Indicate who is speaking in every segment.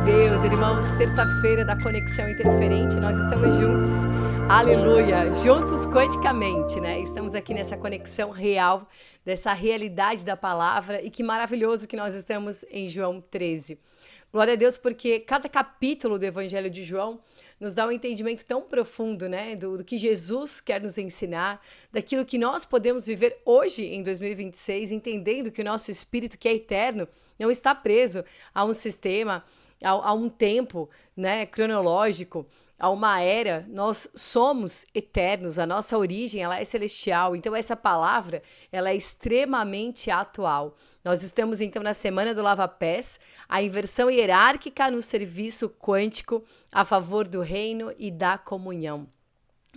Speaker 1: Deus, irmãos, terça-feira da Conexão Interferente, nós estamos juntos, aleluia, juntos quanticamente, né? Estamos aqui nessa conexão real, dessa realidade da palavra, e que maravilhoso que nós estamos em João 13. Glória a Deus, porque cada capítulo do Evangelho de João nos dá um entendimento tão profundo, né, do que Jesus quer nos ensinar, daquilo que nós podemos viver hoje em 2026, entendendo que o nosso espírito, que é eterno, não está preso a um sistema, a um tempo, né, cronológico, a uma era. Nós somos eternos, a nossa origem ela é celestial, então essa palavra ela é extremamente atual. Nós estamos então na semana do lava-pés, a inversão hierárquica no serviço quântico a favor do reino e da comunhão.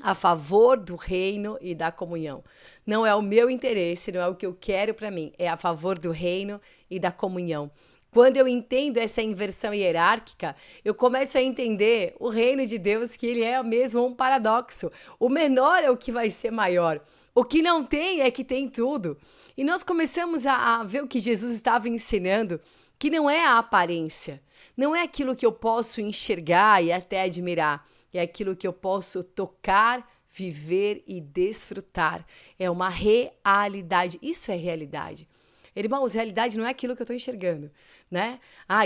Speaker 1: A favor do reino e da comunhão. Não é o meu interesse, não é o que eu quero para mim, é a favor do reino e da comunhão. Quando eu entendo essa inversão hierárquica, eu começo a entender o reino de Deus, que ele é mesmo um paradoxo. O menor é o que vai ser maior. O que não tem é que tem tudo. E nós começamos a ver o que Jesus estava ensinando, que não é a aparência, não é aquilo que eu posso enxergar e até admirar, é aquilo que eu posso tocar, viver e desfrutar. É uma realidade. Isso é realidade. Irmãos, realidade não é aquilo que eu estou enxergando, né?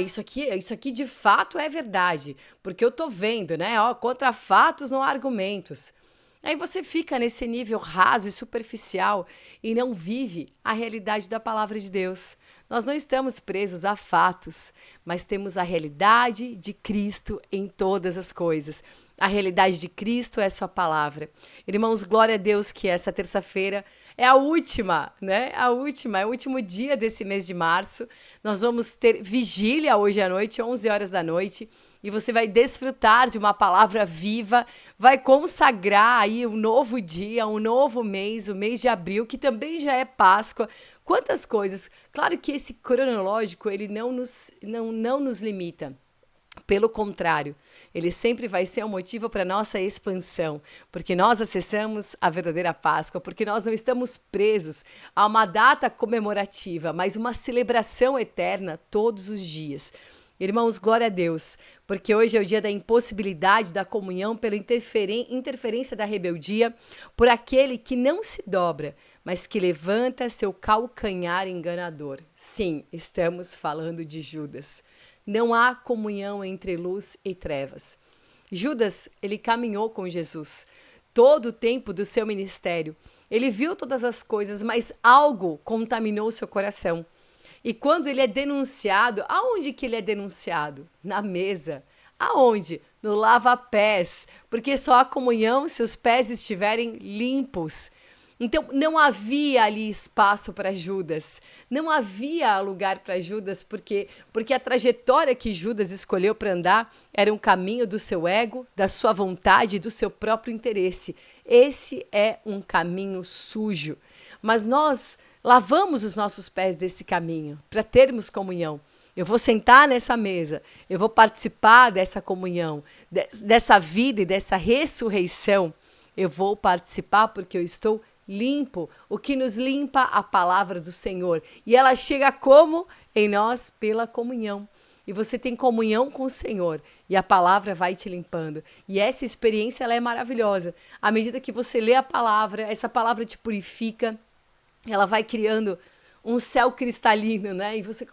Speaker 1: Isso aqui de fato é verdade, porque eu estou vendo, né? Contra fatos não há argumentos. Aí você fica nesse nível raso e superficial e não vive a realidade da palavra de Deus. Nós não estamos presos a fatos, mas temos a realidade de Cristo em todas as coisas. A realidade de Cristo é sua palavra. Irmãos, glória a Deus que essa terça-feira é a última, né? É o último dia desse mês de março. Nós vamos ter vigília hoje à noite, 11 horas da noite, e você vai desfrutar de uma palavra viva, vai consagrar aí um novo dia, um novo mês, o mês de abril, que também já é Páscoa. Quantas coisas! Claro que esse cronológico, ele não nos limita. Pelo contrário, ele sempre vai ser um motivo para nossa expansão, porque nós acessamos a verdadeira Páscoa, porque nós não estamos presos a uma data comemorativa, mas uma celebração eterna todos os dias. Irmãos, glória a Deus, porque hoje é o dia da impossibilidade da comunhão pela interferência da rebeldia, por aquele que não se dobra, mas que levanta seu calcanhar enganador. Sim, estamos falando de Judas. Não há comunhão entre luz e trevas. Judas, ele caminhou com Jesus todo o tempo do seu ministério. Ele viu todas as coisas, mas algo contaminou seu coração. E quando ele é denunciado, aonde que ele é denunciado? Na mesa. Aonde? No lava-pés. Porque só há comunhão se os pés estiverem limpos. Então, não havia ali espaço para Judas, não havia lugar para Judas, porque a trajetória que Judas escolheu para andar era um caminho do seu ego, da sua vontade e do seu próprio interesse. Esse é um caminho sujo, mas nós lavamos os nossos pés desse caminho para termos comunhão. Eu vou sentar nessa mesa, eu vou participar dessa comunhão, dessa vida e dessa ressurreição. Eu vou participar porque eu estou limpo, o que nos limpa a palavra do Senhor. E ela chega como? Em nós, pela comunhão. E você tem comunhão com o Senhor e a palavra vai te limpando. E essa experiência ela é maravilhosa. À medida que você lê a palavra, essa palavra te purifica, ela vai criando um céu cristalino, né? E você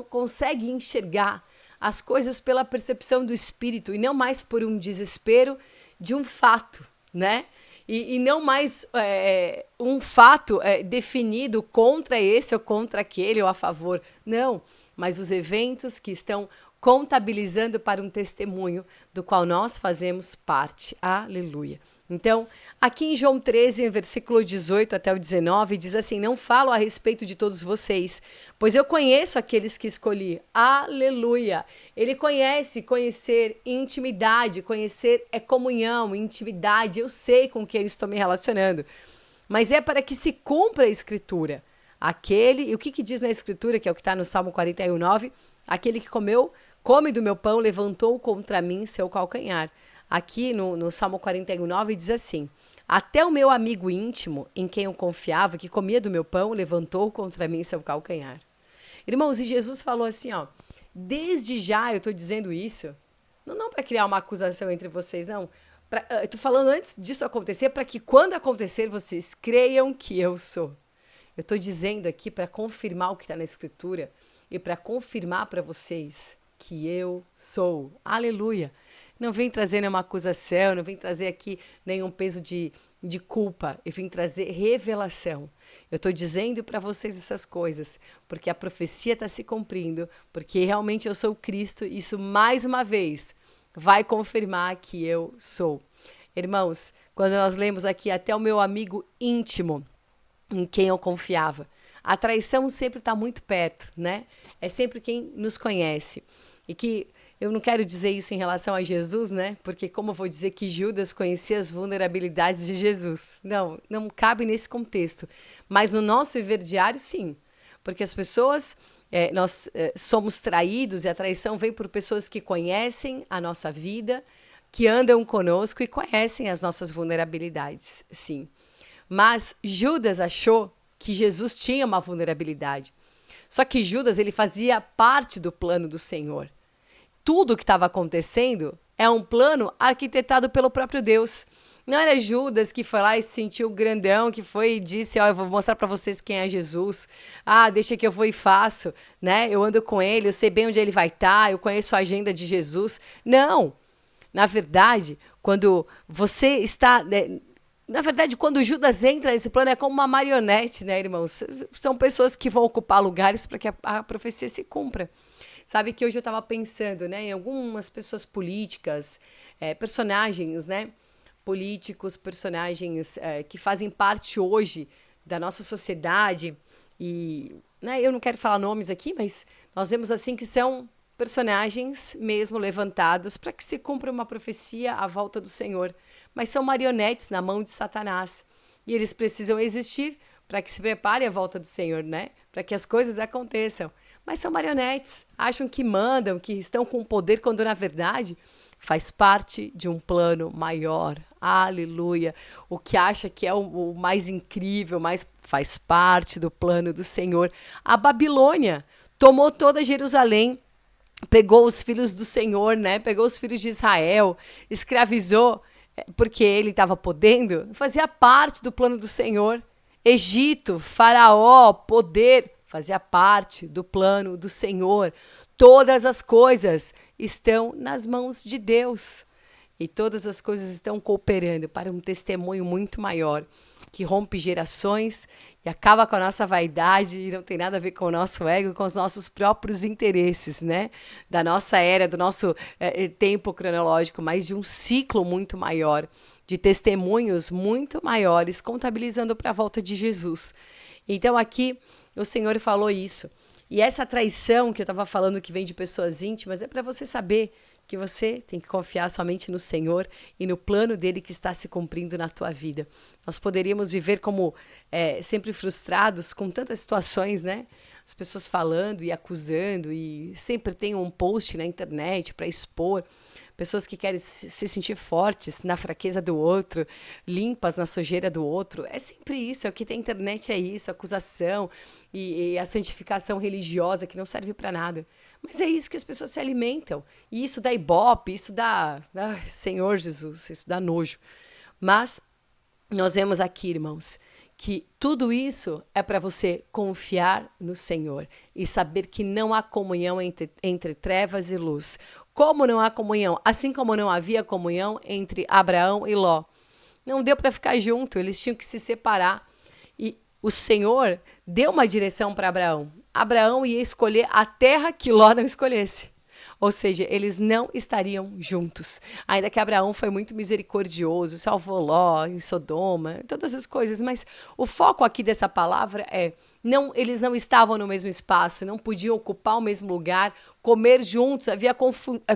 Speaker 1: consegue enxergar as coisas pela percepção do Espírito e não mais por um desespero de um fato, né? E não mais um fato definido contra esse ou contra aquele ou a favor. Não, mas os eventos que estão contabilizando para um testemunho do qual nós fazemos parte. Aleluia. Então, aqui em João 13, versículo 18 até o 19, diz assim: não falo a respeito de todos vocês, pois eu conheço aqueles que escolhi. Aleluia! Ele conhecer intimidade, conhecer é comunhão, intimidade, eu sei com quem eu estou me relacionando. Mas é para que se cumpra a Escritura. E o que diz na Escritura, que é o que está no Salmo 41:9? Aquele que come do meu pão, levantou contra mim seu calcanhar. Aqui no Salmo 41:9 diz assim: até o meu amigo íntimo, em quem eu confiava, que comia do meu pão, levantou contra mim seu calcanhar. Irmãos, e Jesus falou assim, desde já eu estou dizendo isso, não para criar uma acusação entre vocês, não. Eu estou falando antes disso acontecer, para que quando acontecer vocês creiam que eu sou. Eu estou dizendo aqui para confirmar o que está na Escritura e para confirmar para vocês que eu sou. Aleluia! Não vem trazer nenhuma acusação, não vem trazer aqui nenhum peso de culpa. Eu vim trazer revelação. Eu estou dizendo para vocês essas coisas porque a profecia está se cumprindo, porque realmente eu sou Cristo. Isso, mais uma vez, vai confirmar que eu sou. Irmãos, quando nós lemos aqui até o meu amigo íntimo, em quem eu confiava, a traição sempre está muito perto, né? É sempre quem nos conhece. E que eu não quero dizer isso em relação a Jesus, né? Porque como eu vou dizer que Judas conhecia as vulnerabilidades de Jesus? Não cabe nesse contexto. Mas no nosso viver diário, sim. Porque as pessoas, nós somos traídos e a traição vem por pessoas que conhecem a nossa vida, que andam conosco e conhecem as nossas vulnerabilidades, sim. Mas Judas achou que Jesus tinha uma vulnerabilidade. Só que Judas, ele fazia parte do plano do Senhor. Tudo o que estava acontecendo é um plano arquitetado pelo próprio Deus. Não era Judas que foi lá e se sentiu grandão, que foi e disse, eu vou mostrar para vocês quem é Jesus. Deixa que eu vou e faço, né? Eu ando com ele, eu sei bem onde ele vai estar, eu conheço a agenda de Jesus. Não! Na verdade, quando você está... Na verdade, quando Judas entra nesse plano, é como uma marionete, né, irmãos? São pessoas que vão ocupar lugares para que a profecia se cumpra. Sabe que hoje eu estava pensando, né, em algumas pessoas políticas, personagens, né, políticos, personagens que fazem parte hoje da nossa sociedade. E, né, eu não quero falar nomes aqui, mas nós vemos assim que são personagens mesmo levantados para que se cumpra uma profecia à volta do Senhor. Mas são marionetes na mão de Satanás. E eles precisam existir para que se prepare a volta do Senhor, né? Para que as coisas aconteçam. Mas são marionetes, acham que mandam, que estão com poder, quando na verdade faz parte de um plano maior. Aleluia! O que acha que é o mais incrível, mas faz parte do plano do Senhor. A Babilônia tomou toda Jerusalém, pegou os filhos do Senhor, né? Pegou os filhos de Israel, escravizou, porque ele estava podendo, fazia parte do plano do Senhor. Egito, Faraó, poder, fazia parte do plano do Senhor. Todas as coisas estão nas mãos de Deus. E todas as coisas estão cooperando para um testemunho muito maior, que rompe gerações e acaba com a nossa vaidade e não tem nada a ver com o nosso ego, com os nossos próprios interesses, né? Da nossa era, do nosso tempo cronológico, mas de um ciclo muito maior, de testemunhos muito maiores, contabilizando para a volta de Jesus. Então aqui o Senhor falou isso. E essa traição que eu estava falando, que vem de pessoas íntimas, é para você saber que você tem que confiar somente no Senhor e no plano dele que está se cumprindo na tua vida. Nós poderíamos viver como sempre frustrados com tantas situações, né? As pessoas falando e acusando, e sempre tem um post na internet para expor. Pessoas que querem se sentir fortes na fraqueza do outro, limpas na sujeira do outro. É sempre isso, é o que tem internet, é isso, acusação e a santificação religiosa que não serve para nada. Mas é isso que as pessoas se alimentam. E isso dá ibope, isso dá... Senhor Jesus, isso dá nojo. Mas nós vemos aqui, irmãos, que tudo isso é para você confiar no Senhor e saber que não há comunhão entre trevas e luz. Como não há comunhão? Assim como não havia comunhão entre Abraão e Ló. Não deu para ficar junto, eles tinham que se separar. E o Senhor deu uma direção para Abraão. Abraão ia escolher a terra que Ló não escolhesse. Ou seja, eles não estariam juntos. Ainda que Abraão foi muito misericordioso, salvou Ló em Sodoma, todas as coisas. Mas o foco aqui dessa palavra é, eles não estavam no mesmo espaço, não podiam ocupar o mesmo lugar, comer juntos. Havia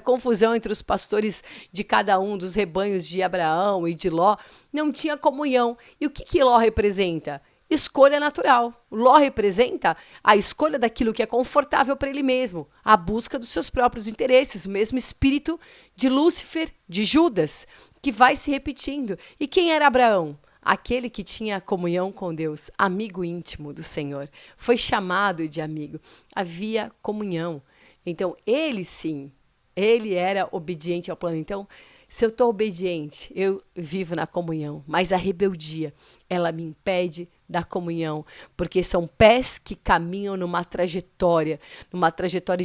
Speaker 1: confusão entre os pastores de cada um dos rebanhos de Abraão e de Ló. Não tinha comunhão. E o que Ló representa? Escolha natural. Ló representa a escolha daquilo que é confortável para ele mesmo, a busca dos seus próprios interesses, o mesmo espírito de Lúcifer, de Judas, que vai se repetindo. E quem era Abraão? Aquele que tinha comunhão com Deus, amigo íntimo do Senhor. Foi chamado de amigo. Havia comunhão. Então, ele sim, ele era obediente ao plano. Então, se eu estou obediente, eu vivo na comunhão. Mas a rebeldia, ela me impede da comunhão, porque são pés que caminham numa trajetória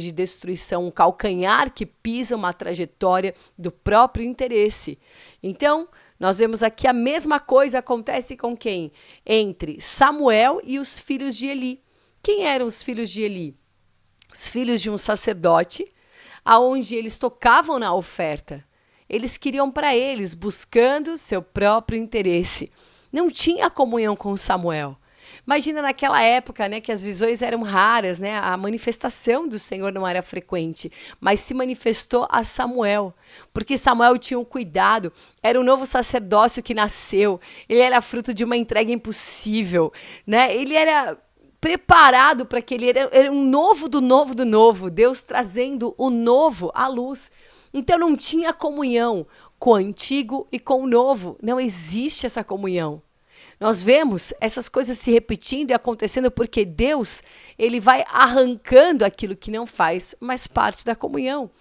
Speaker 1: de destruição, um calcanhar que pisa uma trajetória do próprio interesse. Então, nós vemos aqui a mesma coisa acontece com quem? Entre Samuel e os filhos de Eli. Quem eram os filhos de Eli? Os filhos de um sacerdote, aonde eles tocavam na oferta. Eles queriam para eles, buscando seu próprio interesse. Não tinha comunhão com Samuel. Imagina naquela época, né, que as visões eram raras, né, a manifestação do Senhor não era frequente, mas se manifestou a Samuel, porque Samuel tinha um cuidado, era um novo sacerdócio que nasceu, ele era fruto de uma entrega impossível, né, ele era preparado para aquele, era um novo do novo do novo, Deus trazendo o novo à luz. Então não tinha comunhão com o antigo e com o novo. Não existe essa comunhão. Nós vemos essas coisas se repetindo e acontecendo porque Deus, ele vai arrancando aquilo que não faz mais parte da comunhão.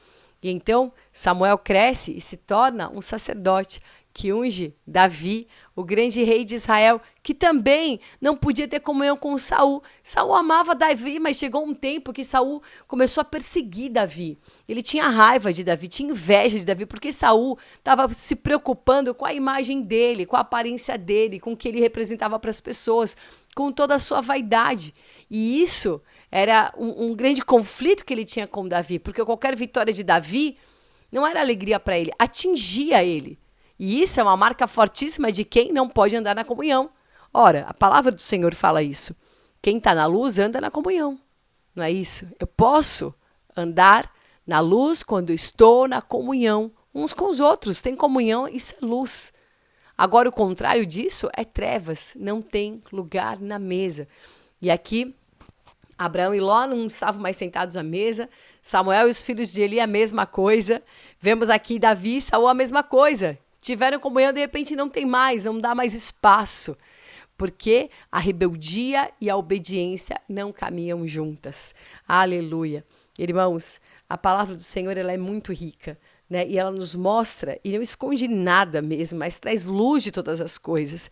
Speaker 1: E então Samuel cresce e se torna um sacerdote que unge Davi, o grande rei de Israel, que também não podia ter comunhão com Saul. Saul amava Davi, mas chegou um tempo que Saul começou a perseguir Davi. Ele tinha raiva de Davi, tinha inveja de Davi, porque Saul estava se preocupando com a imagem dele, com a aparência dele, com o que ele representava para as pessoas, com toda a sua vaidade. E isso era um grande conflito que ele tinha com Davi, porque qualquer vitória de Davi não era alegria para ele, atingia ele. E isso é uma marca fortíssima de quem não pode andar na comunhão. Ora, a palavra do Senhor fala isso. Quem está na luz anda na comunhão. Não é isso? Eu posso andar na luz quando estou na comunhão uns com os outros. Tem comunhão, isso é luz. Agora, o contrário disso é trevas. Não tem lugar na mesa. E aqui, Abraão e Ló não estavam mais sentados à mesa. Samuel e os filhos de Eli a mesma coisa. Vemos aqui Davi e Saul a mesma coisa. Tiveram comunhão, de repente não tem mais, não dá mais espaço. Porque a rebeldia e a obediência não caminham juntas. Aleluia. Irmãos, a palavra do Senhor ela é muito rica, né? E ela nos mostra, e não esconde nada mesmo, mas traz luz de todas as coisas.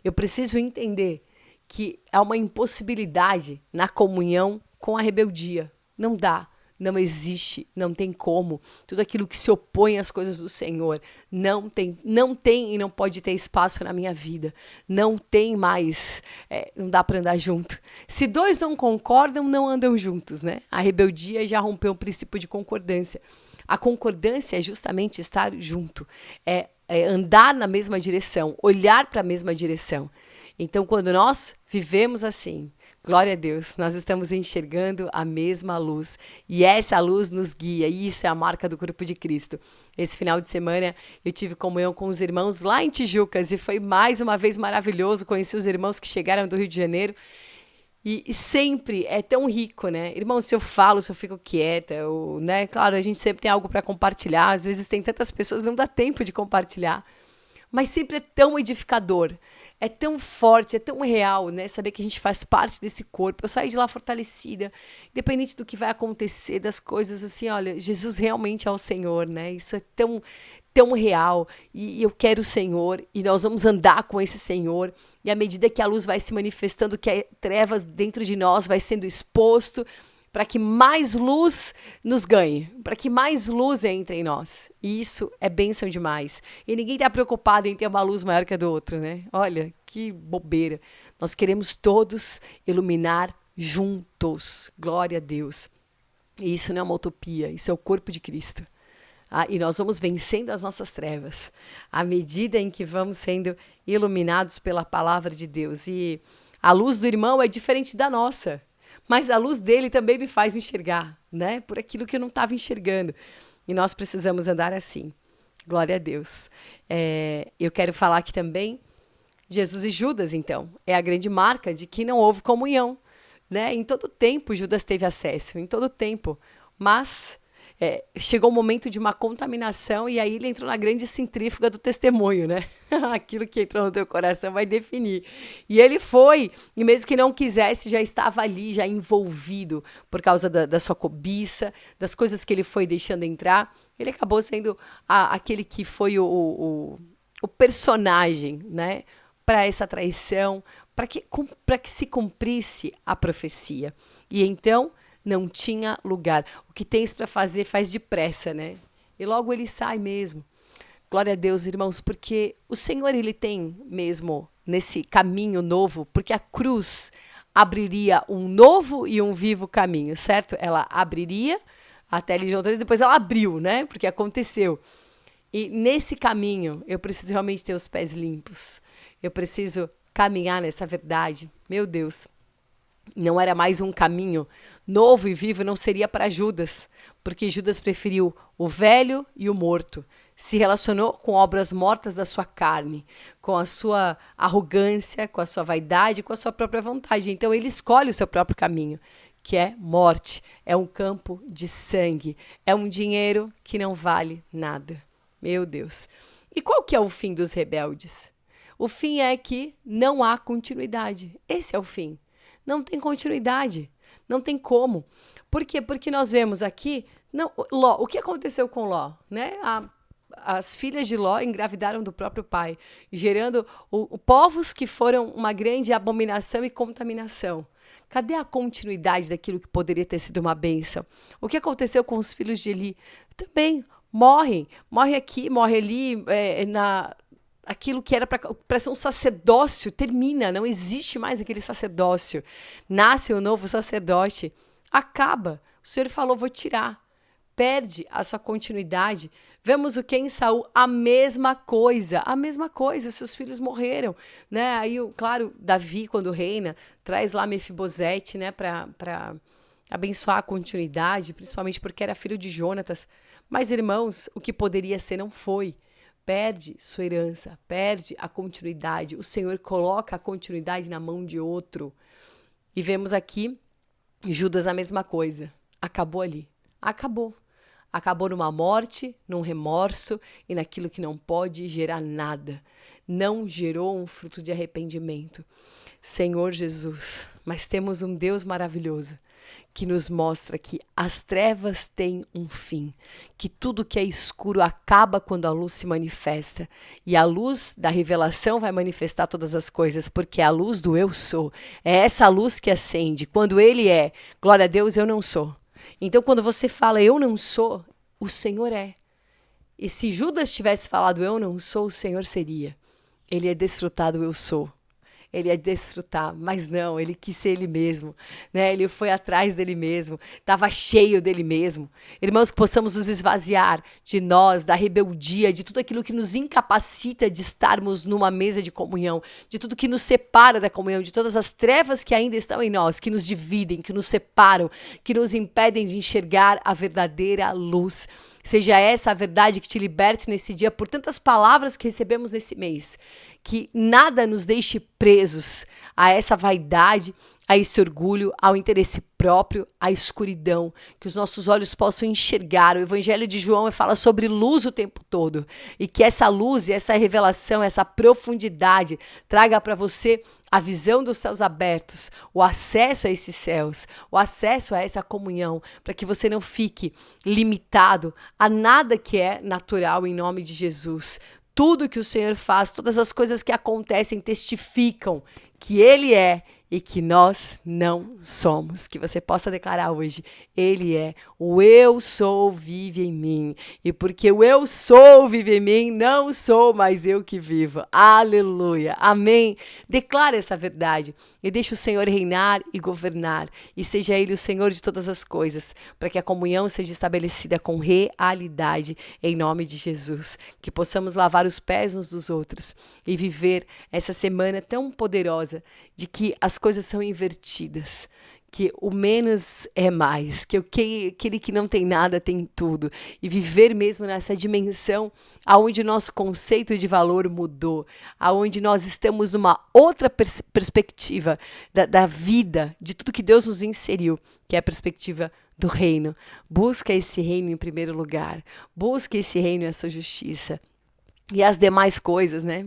Speaker 1: Eu preciso entender que há uma impossibilidade na comunhão com a rebeldia. Não dá. Não existe, não tem como. Tudo aquilo que se opõe às coisas do Senhor não tem e não pode ter espaço na minha vida. Não tem mais, não dá para andar junto. Se dois não concordam, não andam juntos, né? A rebeldia já rompeu o princípio de concordância. A concordância é justamente estar junto, é andar na mesma direção, olhar para a mesma direção. Então, quando nós vivemos assim, glória a Deus, nós estamos enxergando a mesma luz e essa luz nos guia e isso é a marca do corpo de Cristo. Esse final de semana eu tive comunhão com os irmãos lá em Tijucas e foi mais uma vez maravilhoso conhecer os irmãos que chegaram do Rio de Janeiro e sempre é tão rico, né? Irmão, se eu falo, se eu fico quieta, né? Claro, a gente sempre tem algo para compartilhar, às vezes tem tantas pessoas, não dá tempo de compartilhar, mas sempre é tão edificador. É tão forte, é tão real, né? Saber que a gente faz parte desse corpo. Eu saí de lá fortalecida, independente do que vai acontecer, das coisas assim, olha, Jesus realmente é o Senhor, né? Isso é tão real. E eu quero o Senhor, e nós vamos andar com esse Senhor. E à medida que a luz vai se manifestando, que as trevas dentro de nós vai sendo exposto, para que mais luz nos ganhe, para que mais luz entre em nós. E isso é bênção demais. E ninguém está preocupado em ter uma luz maior que a do outro, né? Olha, que bobeira. Nós queremos todos iluminar juntos. Glória a Deus. E isso não é uma utopia, isso é o corpo de Cristo. E nós vamos vencendo as nossas trevas, à medida em que vamos sendo iluminados pela palavra de Deus. E a luz do irmão é diferente da nossa. Mas a luz dele também me faz enxergar, né? Por aquilo que eu não estava enxergando. E nós precisamos andar assim. Glória a Deus. Eu quero falar aqui também, Jesus e Judas, então. É a grande marca de que não houve comunhão, né? Em todo tempo Judas teve acesso, em todo tempo. Mas chegou o momento de uma contaminação e aí ele entrou na grande centrífuga do testemunho, né? Aquilo que entrou no teu coração vai definir. E ele foi, e mesmo que não quisesse, já estava ali, já envolvido por causa da sua cobiça, das coisas que ele foi deixando entrar. Ele acabou sendo aquele que foi o personagem, né? Para essa traição, para que se cumprisse a profecia. E então não tinha lugar. O que tens para fazer, faz depressa, né? E logo ele sai mesmo. Glória a Deus, irmãos, porque o Senhor, ele tem mesmo nesse caminho novo, porque a cruz abriria um novo e um vivo caminho, certo? Ela abriria até ali João 3, depois ela abriu, né? Porque aconteceu. E nesse caminho, eu preciso realmente ter os pés limpos. Eu preciso caminhar nessa verdade. Meu Deus. Não era mais um caminho novo e vivo, não seria para Judas, porque Judas preferiu o velho e o morto. Se relacionou com obras mortas da sua carne, com a sua arrogância, com a sua vaidade, com a sua própria vontade. Então ele escolhe o seu próprio caminho, que é morte, é um campo de sangue, é um dinheiro que não vale nada. Meu Deus. E qual que é o fim dos rebeldes? O fim é que não há continuidade. Esse é o fim. Não tem continuidade, não tem como. Por quê? Porque nós vemos aqui, Ló, o que aconteceu com Ló? Né? As filhas de Ló engravidaram do próprio pai, gerando povos que foram uma grande abominação e contaminação. Cadê a continuidade daquilo que poderia ter sido uma bênção? O que aconteceu com os filhos de Eli? Também morrem. Morre aqui, morre ali, aquilo que era para ser um sacerdócio termina, não existe mais aquele sacerdócio. Nasce o novo sacerdote, acaba. O Senhor falou, vou tirar. Perde a sua continuidade. Vemos o que em Saul? A mesma coisa, seus filhos morreram. Né? Aí, claro, Davi, quando reina, traz lá Mefibosete, né, para abençoar a continuidade, principalmente porque era filho de Jonatas. Mas, irmãos, o que poderia ser não foi. Perde sua herança, perde a continuidade. O Senhor coloca a continuidade na mão de outro. E vemos aqui Judas a mesma coisa. Acabou ali. Acabou. Acabou numa morte, num remorso e naquilo que não pode gerar nada. Não gerou um fruto de arrependimento. Senhor Jesus, mas temos um Deus maravilhoso que nos mostra que as trevas têm um fim, que tudo que é escuro acaba quando a luz se manifesta, e a luz da revelação vai manifestar todas as coisas, porque é a luz do eu sou, é essa luz que acende, quando ele é, glória a Deus, eu não sou. Então quando você fala eu não sou, o Senhor é. E se Judas tivesse falado eu não sou, o Senhor seria. Ele é desfrutado, eu sou. Ele ia desfrutar, mas não, ele quis ser ele mesmo, né? Ele foi atrás dele mesmo, estava cheio dele mesmo. Irmãos, que possamos nos esvaziar de nós, da rebeldia, de tudo aquilo que nos incapacita de estarmos numa mesa de comunhão, de tudo que nos separa da comunhão, de todas as trevas que ainda estão em nós, que nos dividem, que nos separam, que nos impedem de enxergar a verdadeira luz. Seja essa a verdade que te liberte nesse dia por tantas palavras que recebemos nesse mês. Que nada nos deixe presos a essa vaidade, a esse orgulho, ao interesse próprio, à escuridão. Que os nossos olhos possam enxergar. O Evangelho de João fala sobre luz o tempo todo. E que essa luz e essa revelação, essa profundidade traga para você a visão dos céus abertos, o acesso a esses céus, o acesso a essa comunhão, para que você não fique limitado a nada que é natural em nome de Jesus. Tudo que o Senhor faz, todas as coisas que acontecem testificam que Ele é e que nós não somos. Que você possa declarar hoje, Ele é o eu sou vive em mim. E porque o eu sou vive em mim, não sou mais eu que vivo. Aleluia. Amém. Declara essa verdade e deixe o Senhor reinar e governar. E seja Ele o Senhor de todas as coisas, para que a comunhão seja estabelecida com realidade em nome de Jesus. Que possamos lavar os pés uns dos outros e viver essa semana tão poderosa de que as coisas são invertidas, que o menos é mais, que aquele que não tem nada tem tudo, e viver mesmo nessa dimensão aonde nosso conceito de valor mudou, aonde nós estamos numa outra perspectiva da vida, de tudo que Deus nos inseriu, que é a perspectiva do reino. Busca esse reino em primeiro lugar. Busca esse reino e a sua justiça. E as demais coisas, né?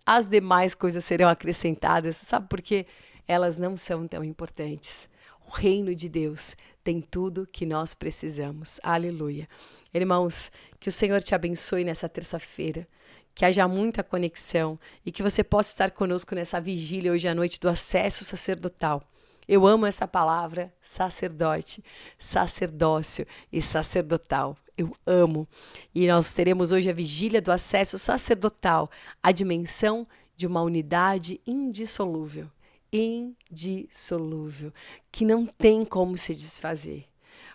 Speaker 1: As demais coisas serão acrescentadas. Sabe por quê? Elas não são tão importantes. O reino de Deus tem tudo que nós precisamos. Aleluia. Irmãos, que o Senhor te abençoe nessa terça-feira. Que haja muita conexão e que você possa estar conosco nessa vigília hoje à noite do acesso sacerdotal. Eu amo essa palavra, sacerdote, sacerdócio e sacerdotal. Eu amo. E nós teremos hoje a vigília do acesso sacerdotal, a dimensão de uma unidade indissolúvel. Indissolúvel, que não tem como se desfazer.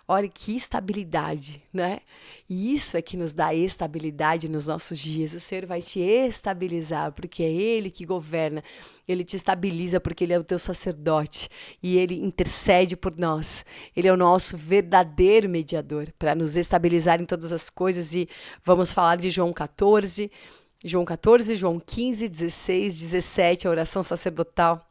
Speaker 1: Olha que estabilidade, né? E isso é que nos dá estabilidade nos nossos dias. O Senhor vai te estabilizar, porque é Ele que governa. Ele te estabiliza porque Ele é o teu sacerdote e Ele intercede por nós. Ele é o nosso verdadeiro mediador para nos estabilizar em todas as coisas. E vamos falar de João 14, João 15, 16, 17, a oração sacerdotal.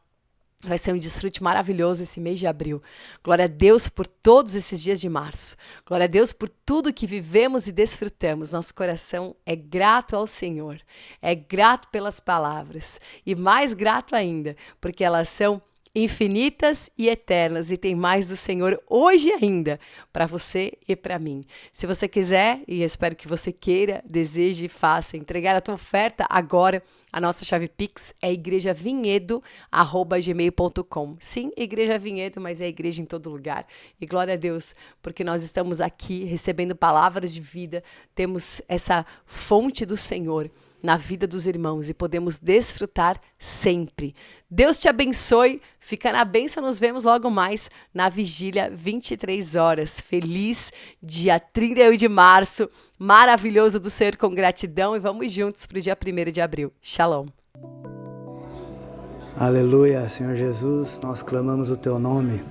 Speaker 1: Vai ser um desfrute maravilhoso esse mês de abril. Glória a Deus por todos esses dias de março. Glória a Deus por tudo que vivemos e desfrutamos. Nosso coração é grato ao Senhor. É grato pelas palavras. E mais grato ainda, porque elas são infinitas e eternas, e tem mais do Senhor hoje ainda, para você e para mim. Se você quiser, e eu espero que você queira, deseje e faça, entregar a tua oferta agora, a nossa chave Pix é igrejavinhedo@gmail.com. Sim, Igreja Vinhedo, mas é igreja em todo lugar. E glória a Deus, porque nós estamos aqui recebendo palavras de vida, temos essa fonte do Senhor na vida dos irmãos e podemos desfrutar sempre. Deus te abençoe, fica na bênção, nos vemos logo mais na vigília 23 horas. Feliz dia 31 de março, maravilhoso do Senhor com gratidão e vamos juntos para o dia 1º de abril. Shalom.
Speaker 2: Aleluia, Senhor Jesus, nós clamamos o Teu nome.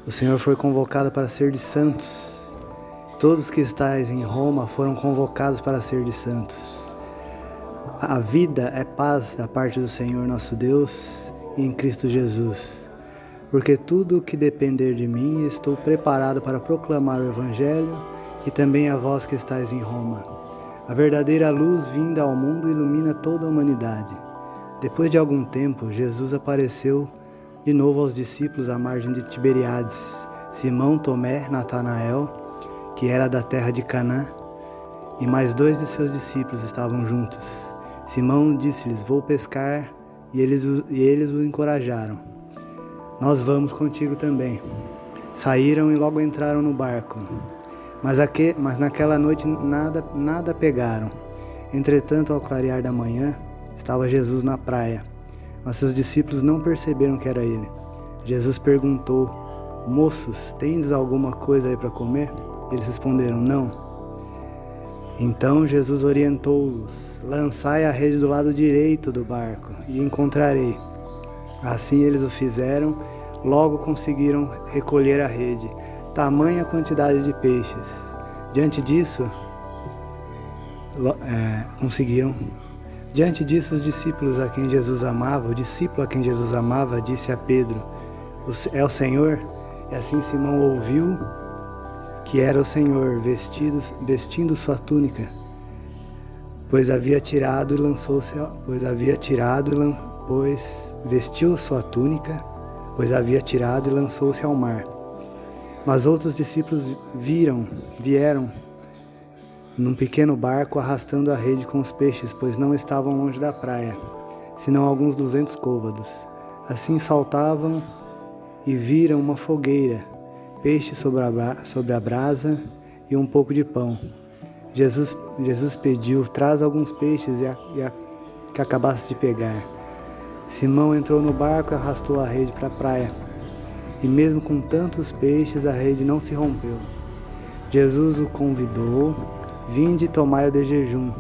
Speaker 2: O Senhor foi convocado para ser de santos. Todos que estáis em Roma foram convocados para ser de santos. A vida é paz da parte do Senhor nosso Deus e em Cristo Jesus. Porque tudo o que depender de mim, estou preparado para proclamar o Evangelho e também a vós que estáis em Roma. A verdadeira luz vinda ao mundo ilumina toda a humanidade. Depois de algum tempo, Jesus apareceu de novo aos discípulos à margem de Tiberíades. Simão, Tomé, Natanael, que era da terra de Canaã, e mais 2 de seus discípulos estavam juntos. Simão disse-lhes: vou pescar, e eles o encorajaram. Nós vamos contigo também. Saíram e logo entraram no barco. Mas naquela noite nada pegaram. Entretanto, ao clarear da manhã, estava Jesus na praia. Mas seus discípulos não perceberam que era ele. Jesus perguntou: moços, tendes alguma coisa aí para comer? Eles responderam: não. Então Jesus orientou-os: lançai a rede do lado direito do barco e encontrarei. Assim eles o fizeram, logo conseguiram recolher a rede, tamanha quantidade de peixes. Diante disso, os discípulos a quem Jesus amava, o discípulo a quem Jesus amava, disse a Pedro: é o Senhor? E assim Simão ouviu que era o Senhor, vestindo sua túnica, vestiu sua túnica, pois havia tirado e lançou-se ao mar. Mas outros discípulos vieram num pequeno barco arrastando a rede com os peixes, pois não estavam longe da praia, senão alguns 200 côvados. Assim saltavam e viram uma fogueira, peixe sobre a brasa e um pouco de pão. Jesus pediu: traz alguns peixes que acabaste de pegar. Simão entrou no barco e arrastou a rede para a praia. E mesmo com tantos peixes, a rede não se rompeu. Jesus o convidou: vinde e tomai-o de jejum.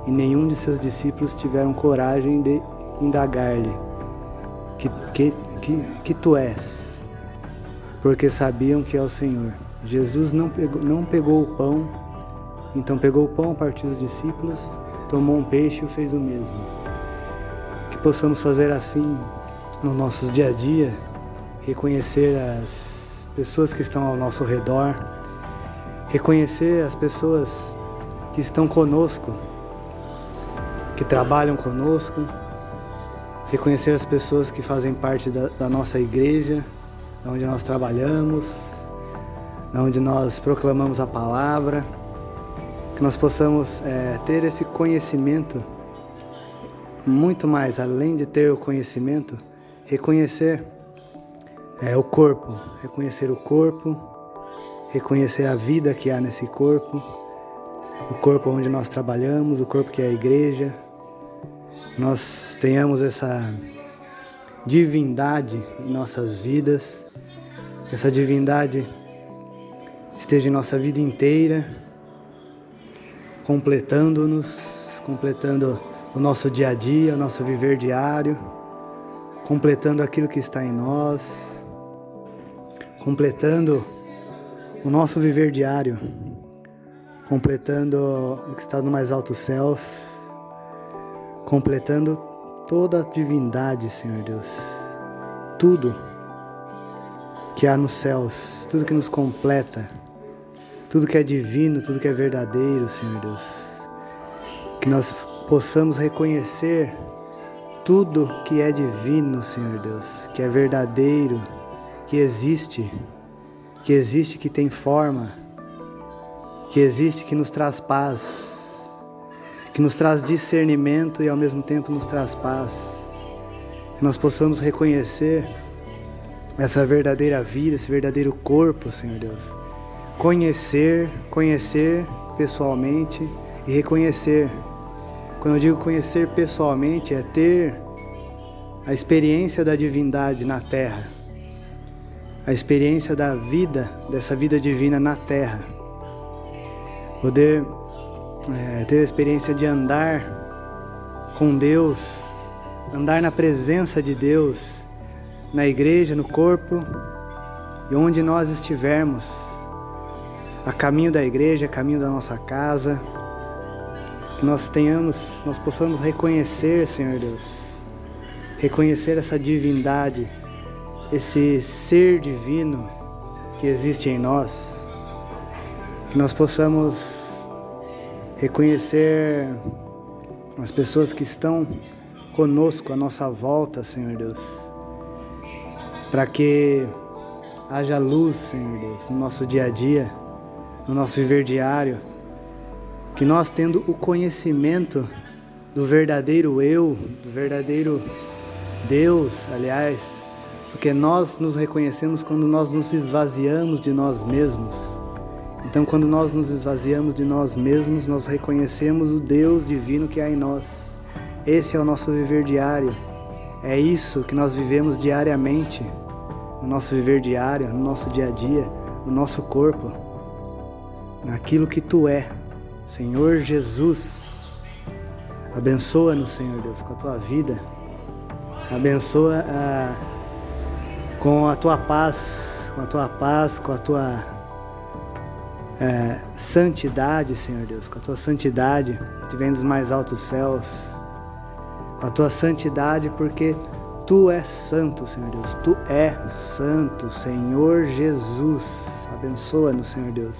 Speaker 2: E nenhum de seus discípulos tiveram coragem de indagar-lhe: que tu és? Porque sabiam que é o Senhor. Jesus não pegou o pão, então pegou o pão, partiu os discípulos, tomou um peixe e fez o mesmo. Que possamos fazer assim no nosso dia a dia, reconhecer as pessoas que estão ao nosso redor, reconhecer as pessoas que estão conosco, que trabalham conosco, reconhecer as pessoas que fazem parte da nossa igreja, onde nós trabalhamos, onde nós proclamamos a palavra, que nós possamos ter esse conhecimento, muito mais, além de ter o conhecimento, reconhecer o corpo, reconhecer a vida que há nesse corpo, o corpo onde nós trabalhamos, o corpo que é a igreja. Nós tenhamos essa divindade em nossas vidas, essa divindade esteja em nossa vida inteira, completando-nos, completando o nosso dia a dia, o nosso viver diário, completando aquilo que está em nós, completando o nosso viver diário, completando o que está no mais altos céus, completando toda a divindade, Senhor Deus, tudo que há nos céus, tudo que nos completa, tudo que é divino, tudo que é verdadeiro, Senhor Deus, que nós possamos reconhecer tudo que é divino, Senhor Deus, que é verdadeiro, que existe, que tem forma, que existe, que nos traz paz, que nos traz discernimento e ao mesmo tempo nos traz paz. Que nós possamos reconhecer essa verdadeira vida, esse verdadeiro corpo, Senhor Deus. Conhecer pessoalmente e reconhecer. Quando eu digo conhecer pessoalmente, é ter a experiência da divindade na terra, a experiência da vida, dessa vida divina na terra. Poder ter a experiência de andar com Deus, andar na presença de Deus, na igreja, no corpo e onde nós estivermos, a caminho da igreja, a caminho da nossa casa, que nós possamos reconhecer, Senhor Deus, reconhecer essa divindade, esse ser divino que existe em nós, que nós possamos reconhecer as pessoas que estão conosco à nossa volta, Senhor Deus, para que haja luz, Senhor Deus, no nosso dia a dia, no nosso viver diário, que nós, tendo o conhecimento do verdadeiro eu, do verdadeiro Deus, aliás, porque nós nos reconhecemos quando nós nos esvaziamos de nós mesmos. Então, quando nós nos esvaziamos de nós mesmos, nós reconhecemos o Deus divino que há em nós. Esse é o nosso viver diário. É isso que nós vivemos diariamente, no nosso viver diário, no nosso dia a dia, no nosso corpo, naquilo que Tu é, Senhor Jesus. Abençoa-nos, Senhor Deus, com a Tua vida. Abençoa com a Tua paz, com a Tua santidade, Senhor Deus, com a Tua santidade que vem dos mais altos céus, com a Tua santidade, porque Tu és santo, Senhor Deus, Tu és santo, Senhor Jesus. Abençoa-nos, Senhor Deus,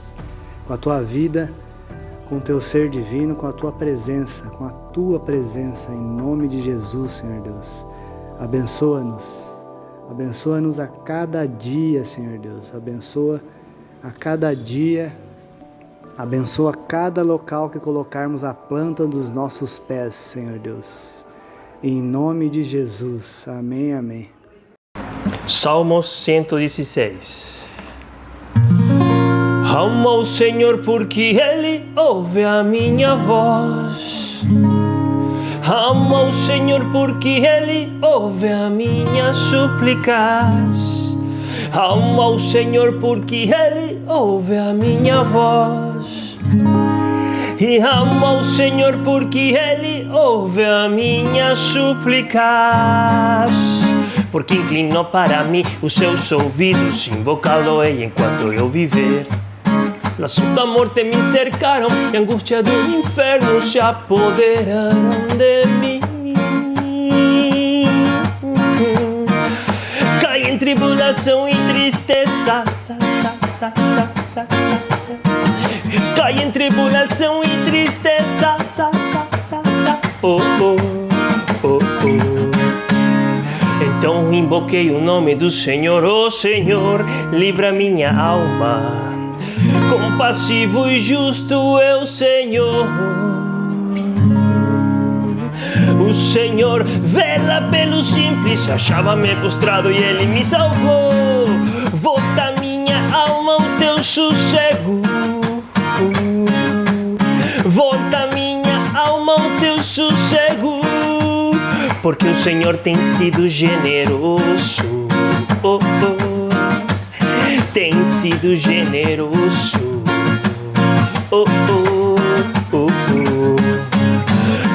Speaker 2: com a Tua vida, com o Teu ser divino, com a Tua presença, em nome de Jesus, Senhor Deus. Abençoa-nos a cada dia, Senhor Deus, abençoa a cada dia, abençoa cada local que colocarmos a planta dos nossos pés, Senhor Deus. Em nome de Jesus. Amém, amém.
Speaker 3: Salmos 116. Amo ao Senhor porque Ele ouve a minha voz. Amo ao Senhor porque Ele ouve a minhas súplicas. Amo ao Senhor porque Ele ouve a minha voz. E amo ao Senhor porque Ele ouve a minhas súplicas. Porque inclinou para mim os seus ouvidos, invocá-lo-ei enquanto eu viver. Laços da morte me cercaram e a angústia do inferno se apoderaram de mim. Caí em tribulação e tristeza, Cai em tribulação e tristeza. Oh, oh, oh, oh. Então invoquei o nome do Senhor. Oh Senhor, livra minha alma. Compassivo e justo é o Senhor. O Senhor vela pelo simples. Achava-me prostrado e Ele me salvou. Volta minha alma ao teu sossego. Volta minha alma ao teu sossego. Porque o Senhor tem sido generoso. Oh, oh. Tem sido generoso. Oh, oh, oh, oh.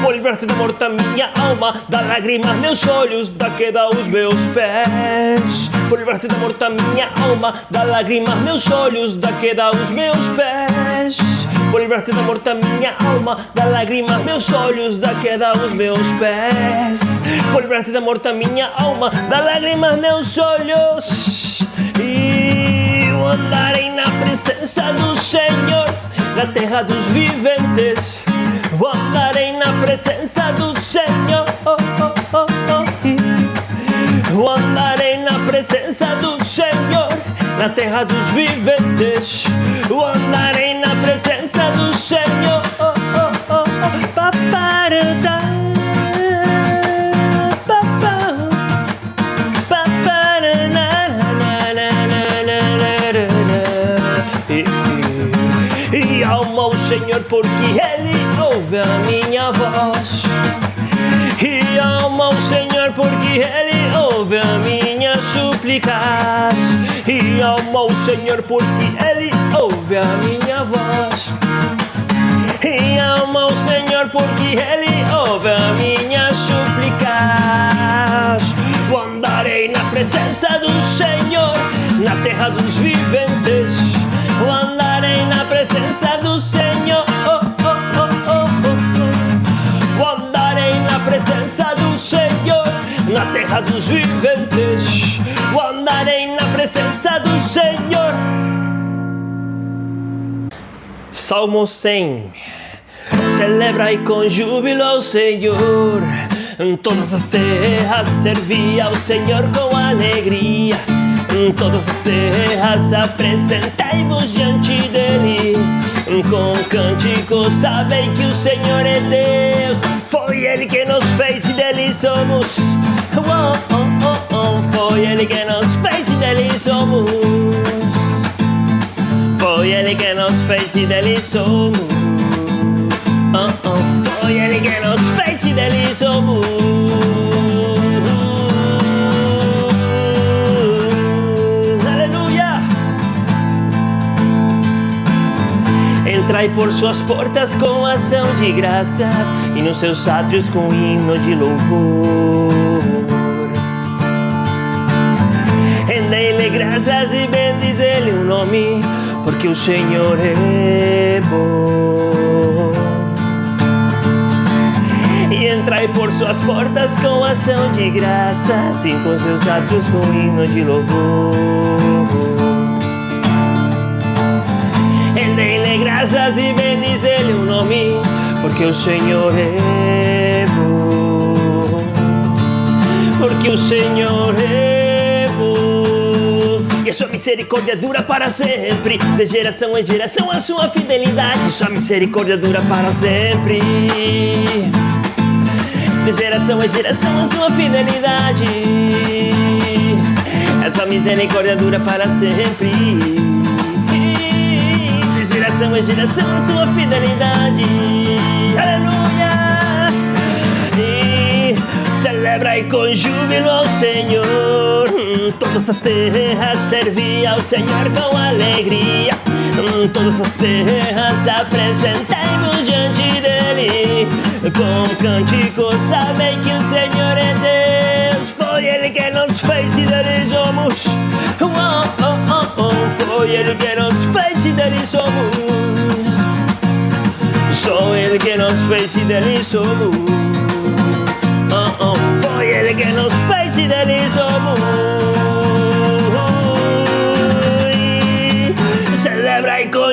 Speaker 3: Vou livrar-te da morte a minha alma, da lágrima meus olhos, da queda aos meus pés. Vou livrar-te da morte a minha alma, da lágrima meus olhos, da queda aos meus pés. Vou livrar-te da morte a minha alma, da lágrima meus olhos, da queda aos meus pés. Vou livrar-te da morte a minha alma, da lágrima meus olhos. E eu andarei na presença do Senhor, na terra dos viventes. Eu andarei na presença do Senhor. Eu andarei na presença do Senhor, na terra dos viventes. Eu andarei na presença do Senhor. E alma ao Senhor, porque Ele ouve a minha voz. E alma ao Senhor, porque Ele ouve a minha súplicas. E alma ao Senhor, porque Ele ouve a minha voz. E alma ao Senhor, porque Ele ouve a minha súplicas. Eu andarei na presença do Senhor, na terra dos viventes. Eu andarei na presença do Senhor. Eu andarei na presença do Senhor, na terra dos viventes. Eu andarei na presença do Senhor. Salmo 100. Celebrai com júbilo ao Senhor. Em todas as terras servi ao Senhor com alegria. Em todas as terras apresentai-vos diante dele. Com cânticos sabei que o Senhor é Deus. Foi Ele que nos fez e dele somos. Oh, oh, oh, oh. Foi Ele que nos fez e dele somos. Foi Ele que nos fez e dele somos. Oh, oh. Foi Ele que nos fez e dele somos. Entrai por suas portas com ação de graças e nos seus átrios com hino de louvor. Rendei-lhe graças e bendizei-lhe o nome, porque o Senhor é bom. E entrai por suas portas com ação de graças e com seus átrios com hino de louvor. Rendei-lhe graças e bendizei-lhe o nome, porque o Senhor é bom. Porque o Senhor é bom. E a sua misericórdia dura para sempre. De geração em geração a sua fidelidade. Sua misericórdia dura para sempre. De geração em geração a sua fidelidade. Essa misericórdia dura para sempre. Geração em geração a sua fidelidade. Aleluia! E celebrai com júbilo ao Senhor. Todas as terras servi ao Senhor com alegria. Todas as terras apresentai-vos diante dele. Com cânticos sabem que o Senhor é Deus. Foi Ele que nos fez e dele somos. Oh, oh, oh, oh. Foi Ele que nos fez e dele somos. Só Ele que nos fez e dele somos. Oh, oh. Foi Ele que nos fez e dele somos.